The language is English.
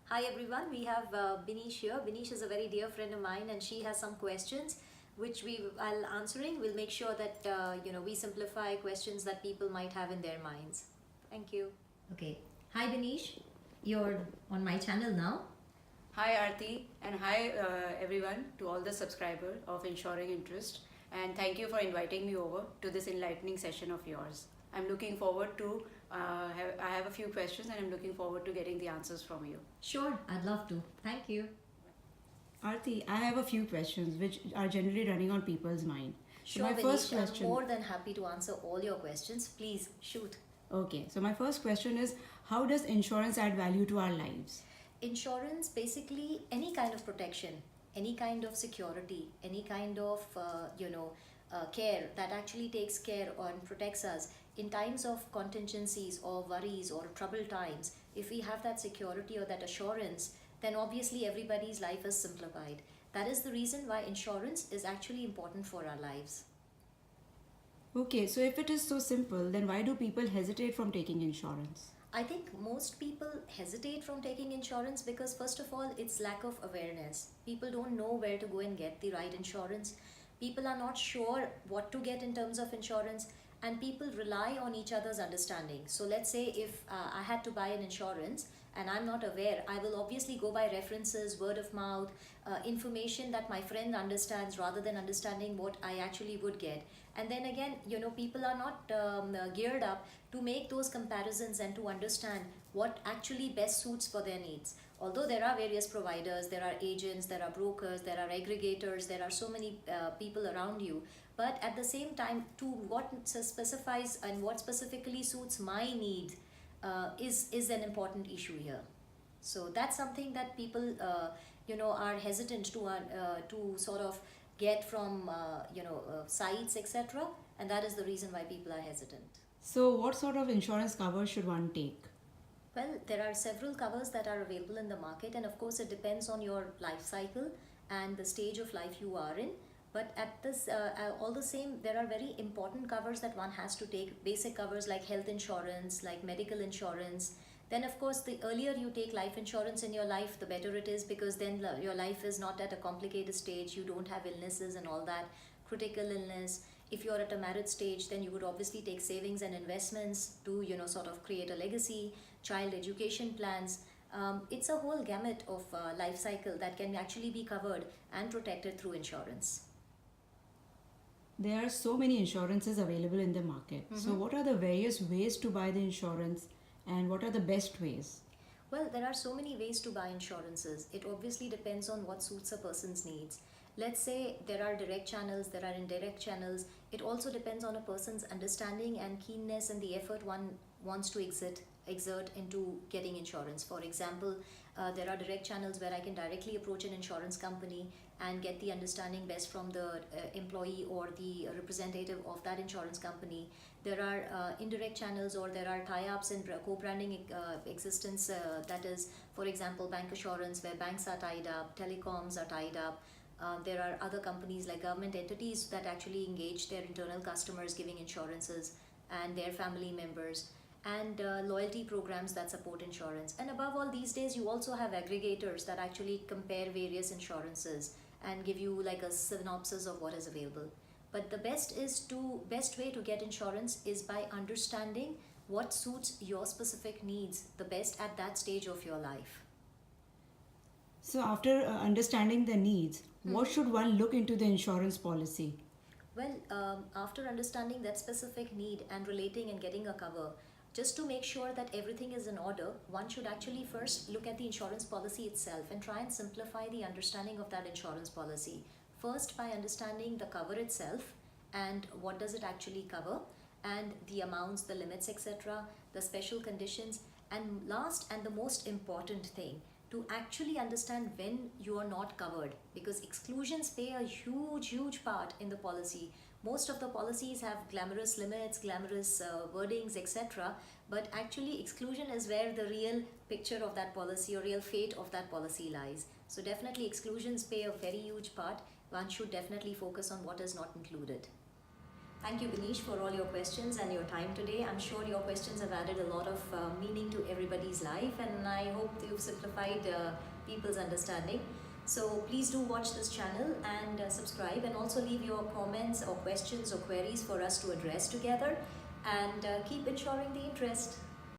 Hi everyone, we have Binish here. Binish is a very dear friend of mine and she has some questions which while answering, we'll make sure that we simplify questions that people might have in their minds. Thank you. Okay. Hi Binish, you're on my channel now. Hi Aarti and hi everyone to all the subscribers of Insuring Interest, and thank you for inviting me over to this enlightening session of yours. I'm looking forward to I have a few questions and I'm looking forward to getting the answers from you. Sure, I'd love to. Thank you. Aarti, I have a few questions which are generally running on people's mind. Sure, my first question. I'm more than happy to answer all your questions. Please shoot. Okay, so my first question is, how does insurance add value to our lives? Insurance, basically any kind of protection, any kind of security, any kind of care that actually takes care and protects us in times of contingencies or worries or troubled times. If we have that security or that assurance, then obviously everybody's life is simplified. That is the reason why insurance is actually important for our lives. Okay, so if it is so simple, then why do people hesitate from taking insurance? I think most people hesitate from taking insurance because, first of all, it's lack of awareness. People don't know where to go and get the right insurance. People are not sure what to get in terms of insurance, and people rely on each other's understanding. So let's say if I had to buy an insurance and I'm not aware, I will obviously go by references, word of mouth, information that my friend understands rather than understanding what I actually would get. And then again, people are not geared up to make those comparisons and to understand what actually best suits for their needs. Although there are various providers, there are agents, there are brokers, there are aggregators, there are so many people around you, but at the same time, to what specifies and what specifically suits my need is an important issue here. So that's something that people are hesitant to sort of get from sites, etc., and that is the reason why people are hesitant. So what sort of insurance cover should one take? Well, there are several covers that are available in the market, and of course it depends on your life cycle and the stage of life you are in. But at this all the same, there are very important covers that one has to take. Basic covers like health insurance, like medical insurance. Then of course, the earlier you take life insurance in your life, the better it is, because then your life is not at a complicated stage. You don't have illnesses and all that, critical illness. If you're at a married stage, then you would obviously take savings and investments to sort of create a legacy, child education plans. It's a whole gamut of life cycle that can actually be covered and protected through insurance. There are so many insurances available in the market. So what are the various ways to buy the insurance and what are the best ways? Well, there are so many ways to buy insurances. It obviously depends on what suits a person's needs. Let's say there are direct channels, there are indirect channels. It also depends on a person's understanding and keenness and the effort one wants to exert into getting insurance. For example, there are direct channels where I can directly approach an insurance company and get the understanding best from the employee or the representative of that insurance company. There are indirect channels, or there are tie-ups and co-branding existence, that is, for example, bank assurance where banks are tied up, telecoms are tied up. There are other companies like government entities that actually engage their internal customers giving insurances and their family members, and loyalty programs that support insurance. And above all, these days you also have aggregators that actually compare various insurances and give you like a synopsis of what is available. But the best way to get insurance is by understanding what suits your specific needs the best at that stage of your life. So after understanding the needs, what should one look into the insurance policy? Well, after understanding that specific need and relating and getting a cover, just to make sure that everything is in order, one should actually first look at the insurance policy itself and try and simplify the understanding of that insurance policy. First, by understanding the cover itself and what does it actually cover, and the amounts, the limits, etc., the special conditions, and last and the most important thing, to actually understand when you are not covered, because exclusions play a huge part in the policy. Most of the policies have glamorous limits, glamorous wordings, etc., but actually exclusion is where the real picture of that policy or real fate of that policy lies. So definitely exclusions play a very huge part. One should definitely focus on what is not included. Thank you, Benish, for all your questions and your time today. I'm sure your questions have added a lot of meaning to everybody's life, and I hope you've simplified people's understanding. So please do watch this channel and subscribe, and also leave your comments or questions or queries for us to address together, and keep insuring the interest.